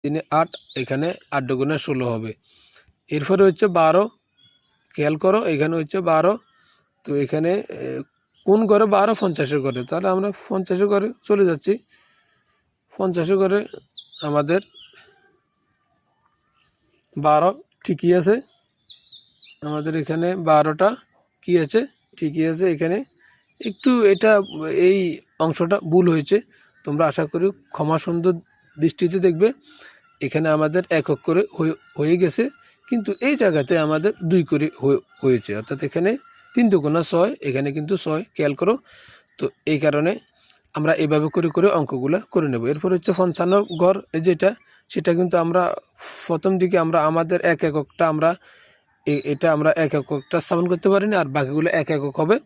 3 8, এখানে 8 দুগুণে 16 হবে। এরপরে হচ্ছে 12, খেয়াল করো এখানে হচ্ছে 12। তো এখানে কোন ঘরে 12? 50-এর ঘরে। তাহলে আমরা 50-এর ঘরে চলে যাচ্ছি। 50-এর ঘরে আমাদের 12 ঠিকই আছে। আমাদের এখানে 12টা কি আছে? ঠিকই আছে। এখানে একটু এটা এই অংশটা ভুল হয়েছে, তোমরা আশা করি ক্ষমা সুন্দর দৃষ্টিতে দেখবে। এখানে আমাদের একক করে হয়ে গেছে, কিন্তু এই জায়গাতে আমাদের 2 করে হয়েছে, অর্থাৎ এখানে 3 দুগুণা 6, এখানে কিন্তু 6, খেয়াল করো। তো এই কারণে আমরা এভাবে করে করে অঙ্কগুলো করে নেব। এরপর হচ্ছে 55 ঘর, যেটা সেটা কিন্তু আমরা প্রথম দিকে আমরা আমাদের এক এককটা আমরা এটা আমরা এক এককটা স্থাপন করতে পারিনি, আর বাকিগুলো এক একক হবে।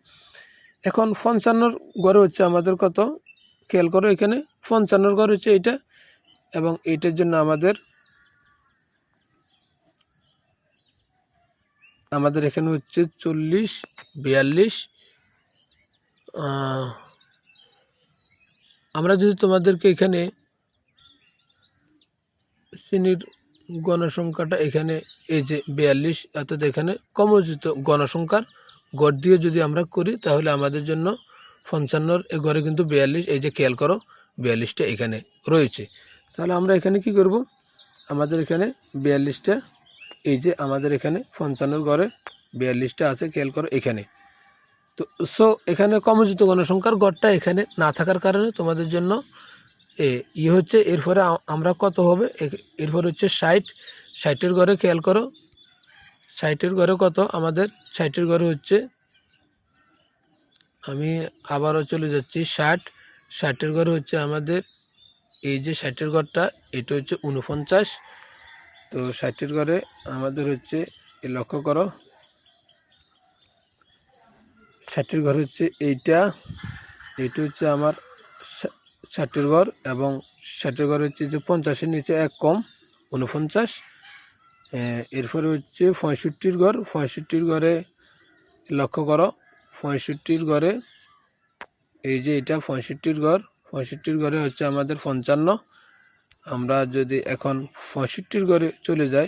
এখন 55 ঘরে হচ্ছে আমাদের কত? খেয়াল করো এখানে 55 ঘর হচ্ছে এইটা, এবং এইটার জন্য আমাদের এখানে হচ্ছে 40 42। আমরা যদি তোমাদেরকে এখানে শ্রেণীর গণসংখ্যাটা এখানে এই যে 42, অর্থাৎ এখানে কমোচিত গণসংখ্যার গড় দিয়ে যদি আমরা করি, তাহলে আমাদের জন্য 55 এ ঘরে কিন্তু 42, এই যে খেয়াল করো 42টা এখানে রয়েছে। তাহলে আমরা এখানে কি করব? আমাদের এখানে 42টা, এই যে আমাদের এখানে 55 ঘরে 42টা আছে, খেয়াল করো এখানে। তো এখানে কমোচিত গণসংখ্যার গড়টা এখানে না থাকার কারণে তোমাদের জন্য হচ্ছে। এরপরে আমরা কত হবে? এরপর হচ্ছে 60। 60-এর ঘরে খেয়াল করো, 60-এর ঘরে কত? আমাদের 60-এর ঘরে হচ্ছে, আমি আবারও চলে যাচ্ছি 60। 60-এর ঘরে হচ্ছে আমাদের এই যে 60-এর ঘরটা, এটা হচ্ছে 49। তো 60-এর ঘরে আমাদের হচ্ছে লক্ষ্য করো, 60-এর ঘর হচ্ছে এইটা হচ্ছে আমার 60-এর ঘর, এবং 60-এর ঘর হচ্ছে যে 50-এর নিচে 1 কম 49। এরপরে হচ্ছে 65-র ঘর। 65-র ঘরে লক্ষ্য করো, 65-র ঘরে এই যে এটা 65-র ঘর। 65-র ঘরে হচ্ছে আমাদের 55। আমরা যদি এখন 65-র ঘরে চলে যাই,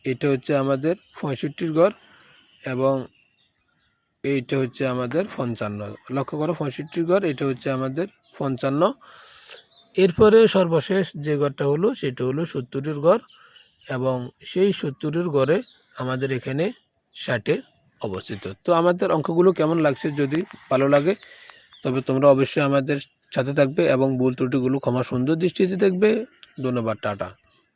এটা হচ্ছে আমাদের 65-র ঘর, এবং এইটা হচ্ছে আমাদের 55। লক্ষ্য করো 65-র ঘর, এটা হচ্ছে আমাদের 55। এরপরে সর্বশেষ যে ঘরটা হলো সেটা হলো 70-এর ঘর, এবং সেই 70-এর ঘরে আমাদের এখানে 60-এ অবস্থিত। তো আমাদের অঙ্কগুলো কেমন লাগছে? যদি ভালো লাগে তবে তোমরা অবশ্যই আমাদের সাথে থাকবে এবং ভুল ত্রুটিগুলো ক্ষমা সুন্দর দৃষ্টিতে দেখবে। ধন্যবাদ, টাটা।